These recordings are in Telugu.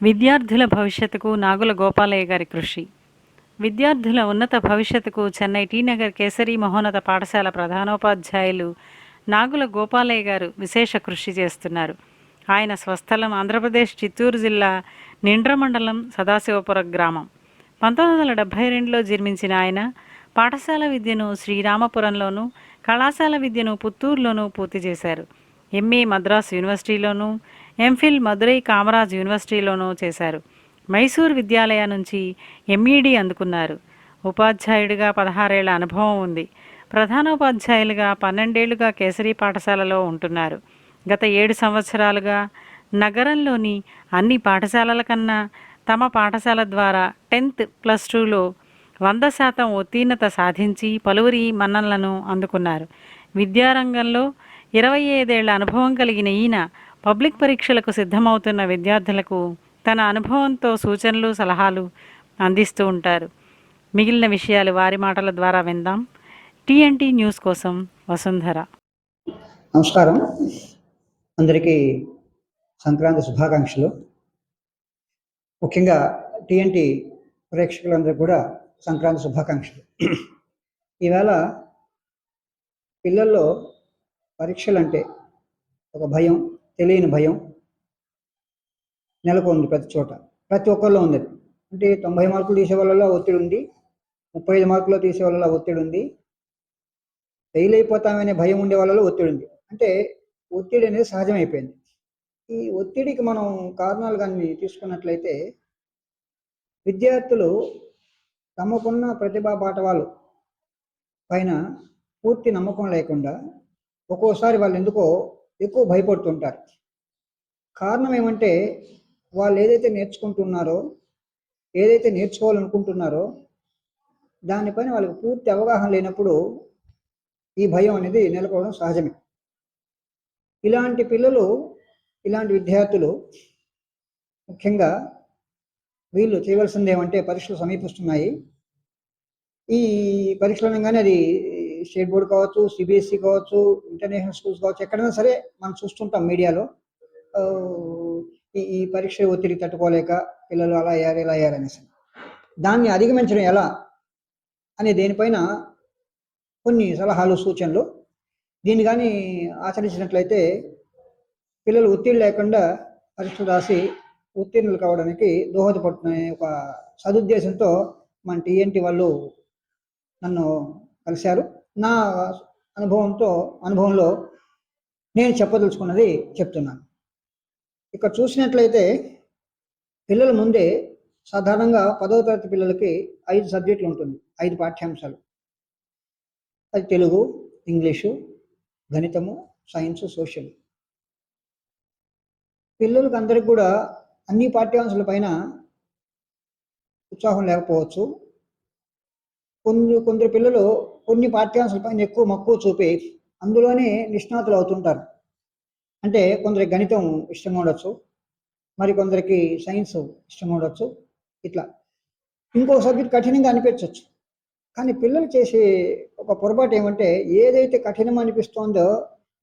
విద్యార్థుల భవిష్యత్తుకు నాగుల గోపాలయ్య గారి కృషి. విద్యార్థుల ఉన్నత భవిష్యత్తుకు చెన్నై టీ నగర్ కేసరి మహోన్నత పాఠశాల ప్రధానోపాధ్యాయులు నాగుల గోపాలయ్య గారు విశేష కృషి చేస్తున్నారు. ఆయన స్వస్థలం ఆంధ్రప్రదేశ్ చిత్తూరు జిల్లా నిండ్ర మండలం సదాశివపురం గ్రామం. 1972లో జన్మించిన ఆయన పాఠశాల విద్యను శ్రీరామపురంలోను, కళాశాల విద్యను పుత్తూరులోనూ పూర్తి చేశారు. ఎంఏ మద్రాసు యూనివర్సిటీలోను, ఎంఫిల్ మదురై కామరాజ్ యూనివర్సిటీలోనూ చేశారు. మైసూర్ విద్యాలయ నుంచి ఎంఈడి అందుకున్నారు. ఉపాధ్యాయుడిగా 16 ఏళ్ల అనుభవం ఉంది. ప్రధానోపాధ్యాయులుగా 12 ఏళ్లుగా కేసరి పాఠశాలలో ఉంటున్నారు. గత 7 సంవత్సరాలుగా నగరంలోని అన్ని పాఠశాలల కన్నా తమ పాఠశాల ద్వారా 10th ప్లస్ 2లో 100% ఉత్తీర్ణత సాధించి పలువురి మన్ననలను అందుకున్నారు. విద్యారంగంలో 25 ఏళ్ల అనుభవం కలిగిన ఈయన పబ్లిక్ పరీక్షలకు సిద్ధమవుతున్న విద్యార్థులకు తన అనుభవంతో సూచనలు, సలహాలు అందిస్తూ ఉంటారు. మిగిలిన విషయాలు వారి మాటల ద్వారా విందాం. టీఎన్టీ న్యూస్ కోసం వసుంధర. నమస్కారం, అందరికీ సంక్రాంతి శుభాకాంక్షలు. ముఖ్యంగా టీఎన్టీ ప్రేక్షకులందరూ కూడా సంక్రాంతి శుభాకాంక్షలు. ఈవేళ పిల్లల్లో పరీక్షలంటే ఒక భయం, తెలియని భయం నెలకొంది ప్రతి చోట, ప్రతి ఒక్కరిలో ఉంది. అంటే 90 మార్కులు తీసే వాళ్ళలో ఒత్తిడి ఉంది, 35 మార్కులు తీసే వాళ్ళలో ఒత్తిడి ఉంది, ఫెయిల్ అయిపోతామనే భయం ఉండే వాళ్ళలో ఒత్తిడి ఉంది. అంటే ఒత్తిడి అనేది సహజమైపోయింది. ఈ ఒత్తిడికి మనం కారణాలు కానీ తీసుకున్నట్లయితే, విద్యార్థులు తమకున్న ప్రతిభా పాఠవాలు పైన పూర్తి నమ్మకం లేకుండా ఒక్కోసారి వాళ్ళు ఎందుకో ఎక్కువ భయపడుతుంటారు. కారణం ఏమంటే, వాళ్ళు ఏదైతే నేర్చుకుంటున్నారో, ఏదైతే నేర్చుకోవాలనుకుంటున్నారో దానిపైన వాళ్ళకి పూర్తి అవగాహన లేనప్పుడు ఈ భయం అనేది నెలకొనడం సహజమే. ఇలాంటి పిల్లలు, ఇలాంటి విద్యార్థులు ముఖ్యంగా వీళ్ళు చేయవలసింది ఏమంటే, పరీక్షలు సమీపిస్తున్నాయి. ఈ పరీక్షలు అనగానే అది స్టేట్ బోర్డు కావచ్చు, సిబిఎస్ఈ కావచ్చు, ఇంటర్నేషనల్ స్కూల్స్ కావచ్చు, ఎక్కడైనా సరే మనం చూస్తుంటాం మీడియాలో. ఈ పరీక్ష ఒత్తిడి తట్టుకోలేక పిల్లలు అలా అయ్యారు, ఇలా అయ్యారు అనేసి. దాన్ని అధిగమించడం ఎలా అనే దేనిపైన కొన్ని సలహాలు, సూచనలు. దీన్ని కానీ ఆచరించినట్లయితే పిల్లలు ఒత్తిడి లేకుండా పరీక్షలు రాసి ఉత్తీర్ణులు కావడానికి దోహదపడుతున్న ఒక సదుద్దేశంతో మన టీఎన్టీ వాళ్ళు నన్ను కలిశారు. నా అనుభవంలో నేను చెప్పదలుచుకున్నది చెప్తున్నాను. ఇక్కడ చూసినట్లయితే పిల్లల ముందే సాధారణంగా 10వ తరగతి పిల్లలకి 5 సబ్జెక్టులు ఉంటుంది, 5 పాఠ్యాంశాలు. అది తెలుగు, ఇంగ్లీషు, గణితము, సైన్సు, సోషల్. పిల్లలకు అందరికి కూడా అన్ని పాఠ్యాంశాల పైన ఉత్సాహం లేకపోవచ్చు. కొందరు పిల్లలు కొన్ని పాఠ్యాంశాల పైన ఎక్కువ మక్కువ చూపి అందులోనే నిష్ణాతులు అవుతుంటారు. అంటే కొందరికి గణితం ఇష్టంగా ఉండొచ్చు, మరి కొందరికి సైన్స్ ఇష్టంగా ఉండొచ్చు. ఇట్లా ఇంకో సబ్జెక్ట్ కఠినంగా అనిపించవచ్చు. కానీ పిల్లలు చేసే ఒక పొరపాటు ఏమంటే, ఏదైతే కఠినం అనిపిస్తోందో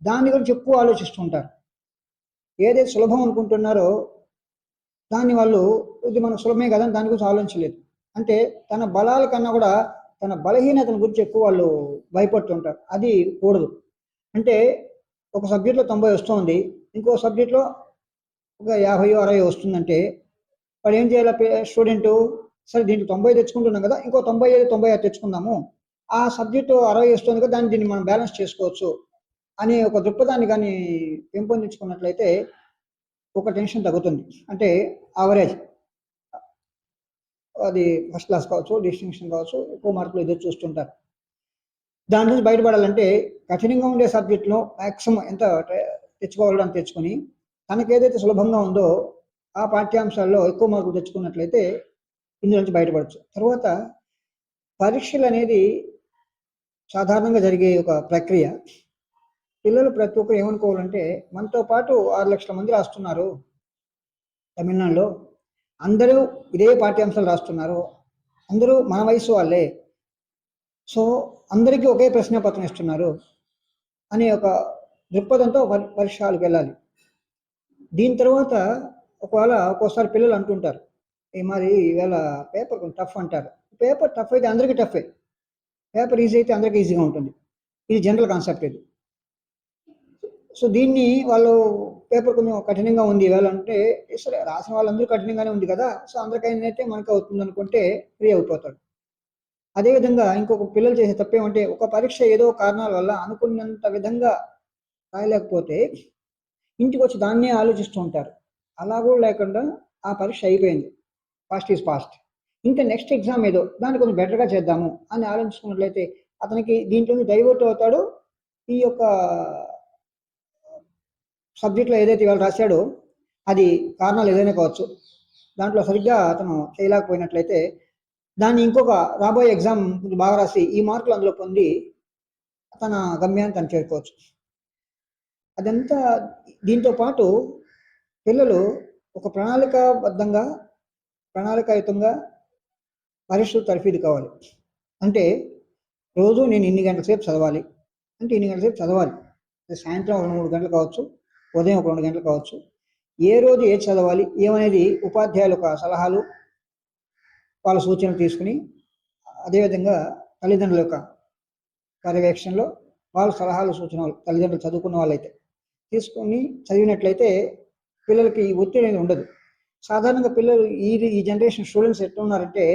దాని గురించి ఎక్కువ ఆలోచిస్తుంటారు. ఏదైతే సులభం అనుకుంటున్నారో దాన్ని వాళ్ళు, ఇది మనకు సులభమే కదా దాని గురించి ఆలోచించలేదు. అంటే తన బలాల కన్నా కూడా తన బలహీనతల గురించి ఎక్కువ వాళ్ళు భయపడుతుంటారు. అది కూడదు. అంటే ఒక సబ్జెక్ట్లో 90 వస్తుంది, ఇంకో సబ్జెక్ట్లో ఒక 50, 60 వస్తుందంటే వాడు ఏం చేయాలి? స్టూడెంటు, సరే దీంట్లో 90 తెచ్చుకుంటున్నాం కదా, ఇంకో 95, 96 తెచ్చుకుందాము, ఆ సబ్జెక్టు 60 వస్తుంది కదా, దీన్ని మనం బ్యాలెన్స్ చేసుకోవచ్చు అనే ఒక దృక్పథాన్ని కానీ పెంపొందించుకున్నట్లయితే ఒక టెన్షన్ తగ్గుతుంది. అంటే యావరేజ్, అది ఫస్ట్ క్లాస్ కావచ్చు, డిస్టింక్షన్ కావచ్చు, ఎక్కువ మార్కులు ఎదురు చూస్తుంటారు. దాని నుంచి బయటపడాలంటే కఠినంగా ఉండే సబ్జెక్టులో మ్యాక్సిమం ఎంత తెచ్చుకోవాలో అని తెచ్చుకొని, తనకు ఏదైతే సులభంగా ఉందో ఆ పాఠ్యాంశాల్లో ఎక్కువ మార్కులు తెచ్చుకున్నట్లయితే ఇందులో నుంచి బయటపడవచ్చు. తర్వాత పరీక్షలు అనేది సాధారణంగా జరిగే ఒక ప్రక్రియ. పిల్లలు ప్రతి ఒక్కరు ఏమనుకోవాలంటే, మనతో పాటు 6 లక్షల మంది రాస్తున్నారు తమిళనాడులో, అందరూ ఇదే పాఠ్యాంశాలు రాస్తున్నారు, అందరూ మన వయసు వాళ్ళే, సో అందరికీ ఒకే ప్రశ్నపత్రం ఇస్తున్నారు అనే ఒక దృక్పథంతో పరీక్షలకు వెళ్ళాలి. దీని తర్వాత ఒకవేళ ఒక్కోసారి పిల్లలు అంటుంటారు, మరి ఇవాళ పేపర్ కొంచెం టఫ్ అంటారు. పేపర్ టఫ్ అయితే అందరికీ టఫే, పేపర్ ఈజీ అయితే అందరికీ ఈజీగా ఉంటుంది. ఇది జనరల్ కాన్సెప్ట్ ఇది. సో దీన్ని వాళ్ళు పేపర్ కొంచెం కఠినంగా ఉంది ఇవాళ అంటే, సరే రాసిన వాళ్ళందరూ కఠినంగానే ఉంది కదా, సో అందరికైతే మనకు అవుతుంది అనుకుంటే ఫ్రీ అయిపోతాడు. అదేవిధంగా ఇంకొక పిల్లలు చేసే తప్పేమంటే, ఒక పరీక్ష ఏదో కారణాల వల్ల అనుకున్నంత విధంగా రాయలేకపోతే ఇంటికి వచ్చి దాన్నే ఆలోచిస్తూ ఉంటారు. అలా కూడా లేకుండా ఆ పరీక్ష అయిపోయింది, పాస్ట్ ఈజ్ పాస్ట్, ఇంకా నెక్స్ట్ ఎగ్జామ్ ఏదో దాన్ని కొంచెం బెటర్గా చేద్దాము అని ఆలోచించుకున్నట్లయితే అతనికి దీంట్లో డైవర్ట్ అవుతాడు. ఈ యొక్క సబ్జెక్ట్లో ఏదైతే ఇవాళ రాశాడో అది కారణాలు ఏదైనా కావచ్చు, దాంట్లో సరిగ్గా అతను చేయలేకపోయినట్లయితే దాన్ని ఇంకొక రాబోయే ఎగ్జామ్ బాగా రాసి ఈ మార్కులు అందులో పొంది తన గమ్యాన్ని తను చేరుకోవచ్చు. అదంతా దీంతో పాటు పిల్లలు ఒక ప్రణాళికాబద్ధంగా, ప్రణాళికాయుతంగా పరీక్షలు తర్ఫీదు కావాలి. అంటే రోజు నేను ఇన్ని గంటల సేపు చదవాలి అంటే ఇన్ని గంటల సేపు చదవాలి. సాయంత్రం ఒక 3 గంటలు కావచ్చు, ఉదయం ఒక 2 గంటలు కావచ్చు. ఏ రోజు ఏది చదవాలి ఏమనేది ఉపాధ్యాయుల యొక్క సలహాలు, వాళ్ళ సూచనలు తీసుకుని, అదేవిధంగా తల్లిదండ్రుల యొక్క పర్యవేక్షణలో వాళ్ళ సలహాలు సూచనలు, తల్లిదండ్రులు చదువుకున్న వాళ్ళైతే తీసుకొని చదివినట్లయితే పిల్లలకి ఈ ఒత్తిడి అనేది ఉండదు. సాధారణంగా పిల్లలు ఈ జనరేషన్ స్టూడెంట్స్ ఎట్లా ఉన్నారంటే,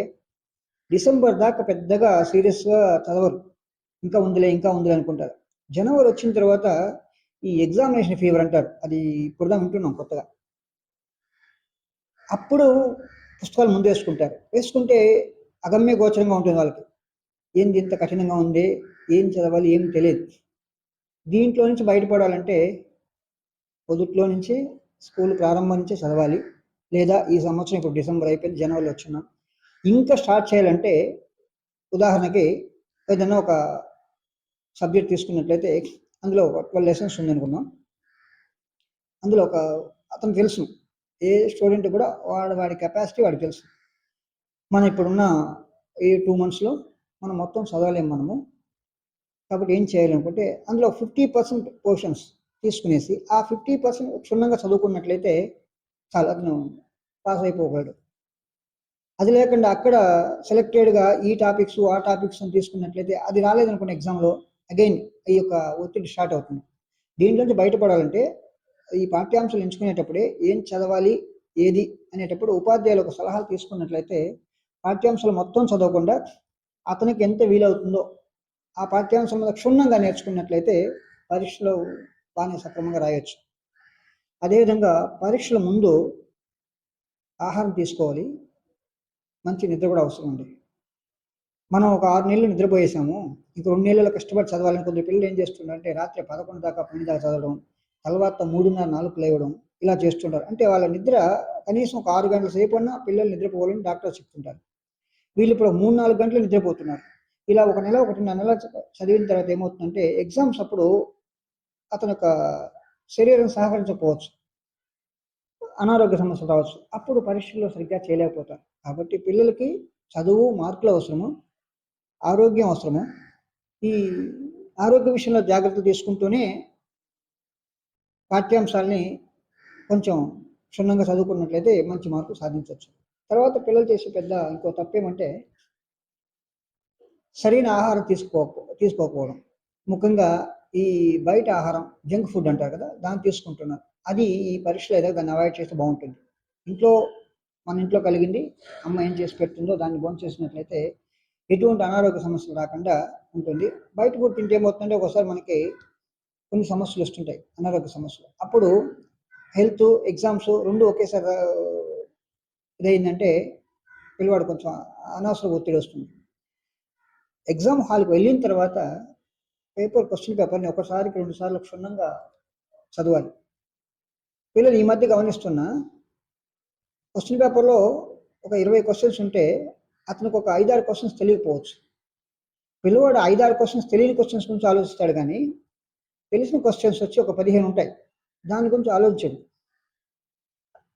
డిసెంబర్ దాకా పెద్దగా సీరియస్గా చదవరు, ఇంకా ఉందిలే అనుకుంటారు. జనవరి వచ్చిన తర్వాత ఈ ఎగ్జామినేషన్ ఫీవర్ అంటారు, అది ఇప్పుడు వింటున్నాం కొత్తగా. అప్పుడు పుస్తకాలు ముందు వేసుకుంటే అగమ్య గోచరంగా ఉంటుంది వాళ్ళకి. ఏంది ఇంత కఠినంగా ఉంది, ఏం చదవాలి ఏం తెలియదు. దీంట్లో నుంచి బయటపడాలంటే పొద్దుట్లో నుంచి స్కూల్ ప్రారంభం నుంచే చదవాలి, లేదా ఈ సంవత్సరం ఇప్పుడు డిసెంబర్ అయిపోయింది, జనవరిలో వచ్చినాం, ఇంకా స్టార్ట్ చేయాలంటే ఉదాహరణకి ఏదైనా ఒక సబ్జెక్ట్ తీసుకున్నట్లయితే అందులో 12 లెసన్స్ ఉందనుకుందాం. అందులో అతను తెలుసు, ఏ స్టూడెంట్ కూడా వాడి కెపాసిటీ వాడికి తెలుసు. మనం ఇప్పుడున్న ఈ 2 monthsలో మనం మొత్తం చదవలేము మనము. కాబట్టి ఏం చేయాలనుకుంటే అందులో 50% పోర్షన్స్ తీసుకునేసి ఆ 50% క్షుణ్ణంగా చదువుకున్నట్లయితే చాలా అతను పాస్ అయిపోగలడు. అది లేకుండా అక్కడ సెలెక్టెడ్గా ఈ టాపిక్స్ ఆ టాపిక్స్ అని తీసుకున్నట్లయితే అది రాలేదనుకున్న ఎగ్జామ్లో అగైన్ ఈ యొక్క ఒత్తిడి స్టార్ట్ అవుతుంది. దీంట్లోంచి బయటపడాలంటే ఈ పాఠ్యాంశాలు ఎంచుకునేటప్పుడే ఏం చదవాలి ఏది అనేటప్పుడు ఉపాధ్యాయులు ఒక సలహాలు తీసుకున్నట్లయితే పాఠ్యాంశాలు మొత్తం చదవకుండా అతనికి ఎంత వీలవుతుందో ఆ పాఠ్యాంశం మీద క్షుణ్ణంగా నేర్చుకున్నట్లయితే పరీక్షలో బాగానే సక్రమంగా రాయొచ్చు. అదేవిధంగా పరీక్షల ముందు ఆహారం తీసుకోవాలి, మంచి నిద్ర కూడా అవసరం ఉంది. మనం ఒక 6 నెలలు నిద్రపోయేసాము, ఇంక 2 నెలలు కష్టపడి చదవాలని కొందరు పిల్లలు ఏం చేస్తుంటారంటే రాత్రి 11 దాకా 12 దాకా చదవడం, తర్వాత 3:30 4 లేవడం, ఇలా చేస్తుంటారు. అంటే వాళ్ళ నిద్ర కనీసం ఒక 6 గంటల సేపు అన్నా పిల్లలు నిద్రపోవాలని డాక్టర్ చెప్తుంటారు. వీళ్ళు ఇప్పుడు 3-4 గంటలు నిద్రపోతున్నారు. ఇలా 1 నెల 1.5 నెల చదివిన తర్వాత ఏమవుతుందంటే ఎగ్జామ్స్ అప్పుడు అతని యొక్క శరీరం సహకరించకపోవచ్చు, అనారోగ్య సమస్యలు రావచ్చు, అప్పుడు పరీక్షల్లో సరిగ్గా చేయలేకపోతారు. కాబట్టి పిల్లలకి చదువు మార్కులు అవసరము, ఆరోగ్యం అవసరము. ఈ ఆరోగ్య విషయంలో జాగ్రత్తలు తీసుకుంటూనే పాఠ్యాంశాలని కొంచెం క్షుణ్ణంగా చదువుకున్నట్లయితే మంచి మార్కులు సాధించవచ్చు. తర్వాత పిల్లలు చేసే ఇంకో తప్పేమంటే సరైన ఆహారం తీసుకోకపోవడం. ముఖ్యంగా ఈ బయట ఆహారం, జంక్ ఫుడ్ అంటారు కదా, దాన్ని తీసుకుంటున్నారు. అది ఈ పరీక్షలో ఏదో దాన్ని అవాయిడ్ చేస్తే బాగుంటుంది. మన ఇంట్లో కలిగింది అమ్మ ఏం చేసి పెడుతుందో దాన్ని భోంచేసినట్లయితే ఎటువంటి అనారోగ్య సమస్యలు రాకుండా ఉంటుంది. బయట ఫుడ్ తింటే ఏమవుతుందంటే ఒకసారి మనకి కొన్ని సమస్యలు వస్తుంటాయి, అనారోగ్య సమస్యలు. అప్పుడు హెల్త్, ఎగ్జామ్స్ రెండు ఒకేసారి ఇదైందంటే పిల్లవాడు కొంచెం అనవసర ఒత్తిడి వస్తుంది. ఎగ్జామ్ హాల్కి వెళ్ళిన తర్వాత క్వశ్చన్ పేపర్ని ఒకసారికి 2 సార్లు క్షుణ్ణంగా చదవాలి. పిల్లలు ఈ మధ్య గమనిస్తున్న క్వశ్చన్ పేపర్లో ఒక 20 క్వశ్చన్స్ ఉంటే అతనికి ఒక 5-6 క్వశ్చన్స్ తెలియకపోవచ్చు. పిల్లవాడు 5-6 క్వశ్చన్స్ తెలియని క్వశ్చన్స్ గురించి ఆలోచిస్తాడు, కానీ తెలిసిన క్వశ్చన్స్ వచ్చి ఒక 15 ఉంటాయి, దాని గురించి ఆలోచించడు.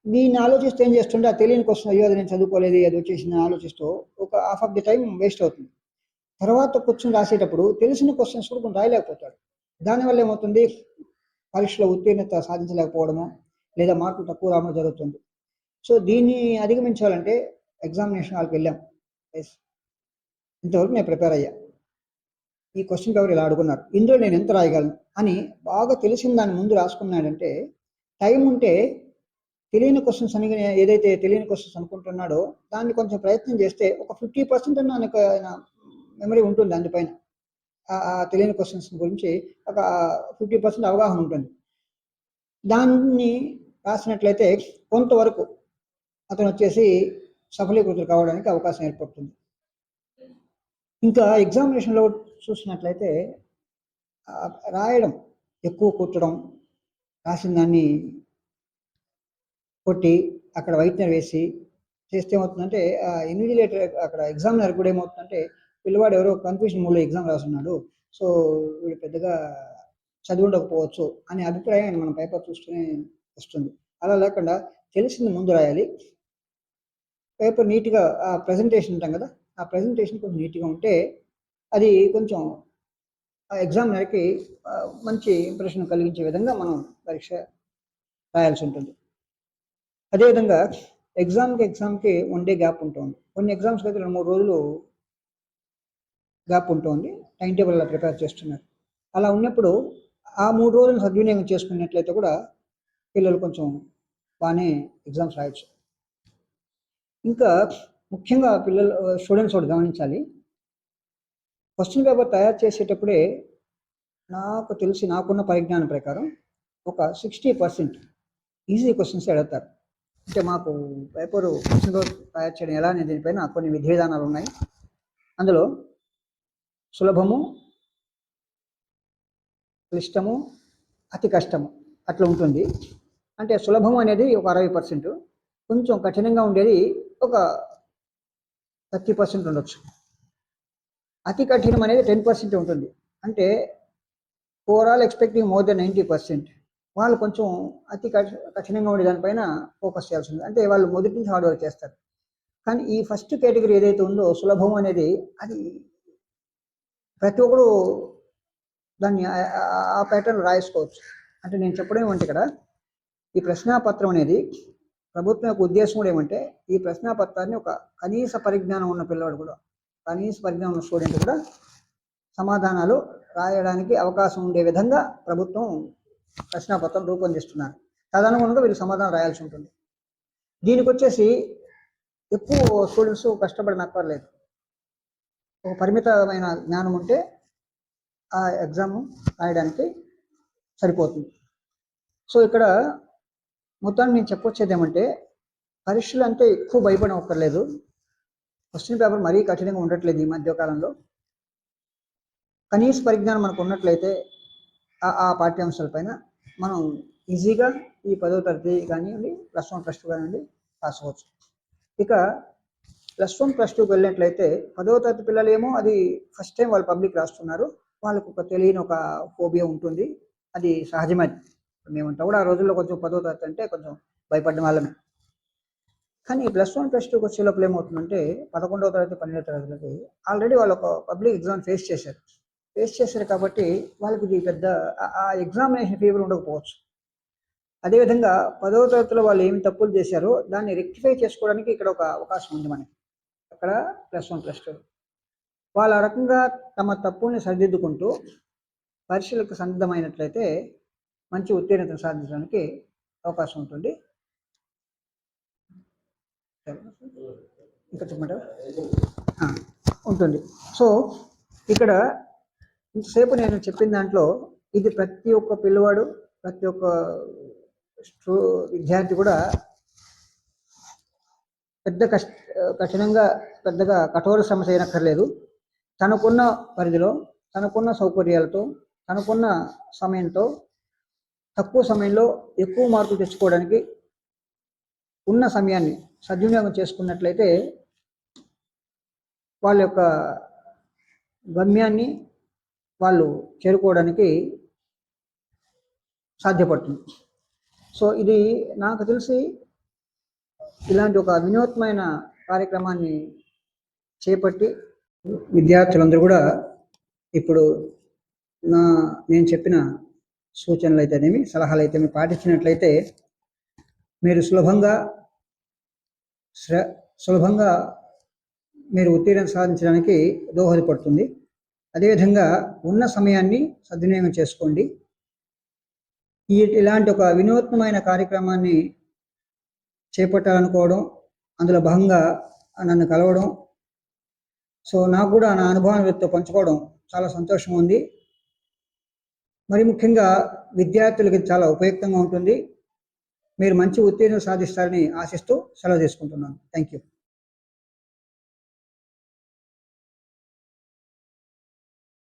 దీన్ని ఆలోచిస్తే ఏం చేస్తుంటే ఆ తెలియని క్వశ్చన్, అయ్యో అది నేను చదువుకోలేదు, అది వచ్చేసింది ఆలోచిస్తూ ఒక half of the time waste అవుతుంది. తర్వాత కూర్చొని రాసేటప్పుడు తెలిసిన క్వశ్చన్స్ కూడా కొంచెం రాయలేకపోతాడు. దానివల్ల ఏమవుతుంది, పరీక్షలో ఉత్తీర్ణత సాధించలేకపోవడము లేదా మార్కులు తక్కువ రావడం జరుగుతుంది. సో దీన్ని అధిగమించాలంటే ఎగ్జామినేషన్ హాల్కి వెళ్ళాం. ఎస్, ఇంతవరకు నేను ప్రిపేర్ అయ్యా, ఈ క్వశ్చన్ పేపర్ ఇలా అడుగున్నారు, ఇందులో నేను ఎంత రాయగలను అని బాగా తెలిసిన దాన్ని ముందు రాసుకున్నాడంటే టైం ఉంటే తెలియని క్వశ్చన్స్ అని ఏదైతే తెలియని క్వశ్చన్స్ అనుకుంటున్నాడో దాన్ని కొంచెం ప్రయత్నం చేస్తే ఒక 50% అన్న ఆయన మెమరీ ఉంటుంది అందుపైన. ఆ తెలియని క్వశ్చన్స్ గురించి ఒక 50% అవగాహన ఉంటుంది. దాన్ని రాసినట్లయితే కొంతవరకు అతను వచ్చేసి సఫలీకృతులు కావడానికి అవకాశం ఏర్పడుతుంది. ఇంకా ఎగ్జామినేషన్లో చూసినట్లయితే రాయడం ఎక్కువ కూర్చడం, రాసిన దాన్ని కొట్టి అక్కడ వైట్నర్ వేసి చేస్తే ఏమవుతుందంటే ఇన్విజిలేటర్ అక్కడ ఎగ్జామినర్ కూడా ఏమవుతుందంటే పిల్లవాడు ఎవరో కన్ఫ్యూజన్ మూడ్లో ఎగ్జామ్ రాస్తున్నాడు, సో వీడు పెద్దగా చదివి ఉండకపోవచ్చు అనే అభిప్రాయం మనం పేపర్ చూస్తూనే వస్తుంది. అలా లేకుండా తెలిసింది ముందు రాయాలి. పేపర్ నీట్గా ఆ ప్రజెంటేషన్ ఉంటాం కదా, ఆ ప్రజెంటేషన్ కొంచెం నీట్గా ఉంటే అది కొంచెం ఎగ్జామినర్కి మంచి ఇంప్రెషన్ కలిగించే విధంగా మనం పరీక్ష రాయాల్సి ఉంటుంది. అదేవిధంగా ఎగ్జామ్కి 1 డే గ్యాప్ ఉంటుంది. కొన్ని ఎగ్జామ్స్కి అయితే 2-3 రోజులు గ్యాప్ ఉంటుంది, టైం టేబుల్ అలా ప్రిపేర్ చేస్తున్నారు. అలా ఉన్నప్పుడు ఆ 3 రోజులు సద్వినియోగం చేసుకున్నట్లయితే కూడా పిల్లలు కొంచెం బాగానే ఎగ్జామ్స్ రాయొచ్చు. ఇంకా ముఖ్యంగా స్టూడెంట్స్ ఒకటి గమనించాలి, క్వశ్చన్ పేపర్ తయారు చేసేటప్పుడే నాకు తెలిసి నాకున్న పరిజ్ఞానం ప్రకారం ఒక 60% ఈజీ క్వశ్చన్స్ అడుగుతారు. అంటే మాకు పేపరు క్వశ్చన్ పేపర్ తయారు చేయడం ఎలా అనే దీనిపైన కొన్ని విధి విధానాలు ఉన్నాయి. అందులో సులభము, క్లిష్టము, అతి కష్టము అట్లా ఉంటుంది. అంటే సులభం అనేది ఒక 60%, కొంచెం కఠినంగా ఉండేది ఒక 30% ఉండొచ్చు, అతి కఠినం అనేది 10% ఉంటుంది. అంటే ఓవరాల్ ఎక్స్పెక్టింగ్ మోర్ దెన్ 90%. వాళ్ళు కొంచెం అతి కఠినంగా ఉండే దానిపైన ఫోకస్ చేయాల్సి ఉంది. అంటే వాళ్ళు మొదటి నుంచి హార్డ్ వర్క్ చేస్తారు. కానీ ఈ ఫస్ట్ కేటగిరీ ఏదైతే ఉందో సులభం అనేది, అది ప్రతి ఒక్కరు దాన్ని ఆ ప్యాటర్న్ రాసుకోవచ్చు. అంటే నేను చెప్పడం ఏమంటే ఇక్కడ ఈ ప్రశ్నాపత్రం అనేది ప్రభుత్వం యొక్క ఉద్దేశం కూడా ఏమంటే ఈ ప్రశ్నాపత్రాన్ని ఒక కనీస పరిజ్ఞానం ఉన్న పిల్లవాడు కూడా, కనీస పరిజ్ఞానం ఉన్న స్టూడెంట్ కూడా సమాధానాలు రాయడానికి అవకాశం ఉండే విధంగా ప్రభుత్వం ప్రశ్నాపత్రం రూపొందిస్తున్నారు. తదనుగుణంగా వీళ్ళు సమాధానం రాయాల్సి ఉంటుంది. దీనికి వచ్చేసి ఎక్కువ స్టూడెంట్స్ కష్టపడనక్కర్లేదు, ఒక పరిమితమైన జ్ఞానం ఉంటే ఆ ఎగ్జామ్ రాయడానికి సరిపోతుంది. సో ఇక్కడ మొత్తాన్ని నేను చెప్పొచ్చేది ఏమంటే పరీక్షలు అంటే ఎక్కువ భయపడక్కర్లేదు. క్వశ్చన్ పేపర్ మరీ కఠినంగా ఉండట్లేదు ఈ మధ్యకాలంలో. కనీస పరిజ్ఞానం మనకు ఉన్నట్లయితే ఆ పాఠ్యాంశాలపైన మనం ఈజీగా ఈ 10వ తరగతి కానివ్వండి, +1 +2 కానివ్వండి పాస్ అవ్వచ్చు. ఇక +1 +2కి వెళ్ళినట్లయితే 10వ తరగతి పిల్లలు ఏమో అది ఫస్ట్ టైం వాళ్ళు పబ్లిక్ రాస్తున్నారు, వాళ్ళకు ఒక తెలియని ఒక ఫోబియా ఉంటుంది, అది సహజమే. మేమంతా కూడా ఆ రోజుల్లో కొంచెం 10వ తరగతి అంటే కొంచెం భయపడ్డ వాళ్ళమే. కానీ +1 +2కి వచ్చే లోపల ఏమవుతుందంటే 11వ తరగతి 12వ తరగతికి ఆల్రెడీ వాళ్ళు ఒక పబ్లిక్ ఎగ్జామ్ ఫేస్ చేశారు కాబట్టి వాళ్ళకి ఇది పెద్ద ఆ ఎగ్జామినేషన్ ఫీవర్ ఉండకపోవచ్చు. అదేవిధంగా 10వ తరగతిలో వాళ్ళు ఏమి తప్పులు చేశారో దాన్ని రెక్టిఫై చేసుకోవడానికి ఇక్కడ ఒక అవకాశం ఉంది మనకి. అక్కడ +1 +2 వాళ్ళు ఆ రకంగా తమ తప్పుల్ని సరిదిద్దుకుంటూ పరీక్షలకు సన్నద్ధమైనట్లయితే మంచి ఉత్తీర్ణతను సాధించడానికి అవకాశం ఉంటుంది. ఇంకా చెప్పమంటారా? ఉంటుంది. సో ఇక్కడ ఇంతసేపు నేను చెప్పిన దాంట్లో ఇది ప్రతి ఒక్క పిల్లవాడు, ప్రతి ఒక్క విద్యార్థి కూడా కఠినంగా పెద్దగా కఠోర సమస్య అయినక్కర్లేదు. తనకున్న పరిధిలో, తనకున్న సౌకర్యాలతో, తనకున్న సమయంతో తక్కువ సమయంలో ఎక్కువ మార్కులు తెచ్చుకోవడానికి ఉన్న సమయాన్ని సద్వినియోగం చేసుకున్నట్లయితే వాళ్ళ యొక్క గమ్యాన్ని వాళ్ళు చేరుకోవడానికి సాధ్యపడుతుంది. సో ఇది నాకు తెలిసి ఇలాంటి ఒక వినూత్నమైన కార్యక్రమాన్ని చేపట్టి విద్యార్థులందరూ కూడా ఇప్పుడు నేను చెప్పిన సూచనలు అయితేనేమి, సలహాలు అయితేనేమి పాటించినట్లయితే మీరు సులభంగా సులభంగా మీరు ఉత్తీర్ణత సాధించడానికి దోహదపడుతుంది. అదేవిధంగా ఉన్న సమయాన్ని సద్వినియోగం చేసుకోండి. ఇలాంటి ఒక వినూత్నమైన కార్యక్రమాన్ని చేపట్టాలనుకోవడం, అందులో భాగంగా నన్ను కలవడం, సో నాకు కూడా నా అనుభవాన్ని వీరితో పంచుకోవడం చాలా సంతోషంగా ఉంది. మరి ముఖ్యంగా విద్యార్థులకి చాలా ఉపయుక్తంగా ఉంటుంది. మీరు మంచి ఉత్తీర్ణత సాధిస్తారని ఆశిస్తూ సెలవు తీసుకుంటున్నాను. Thank you.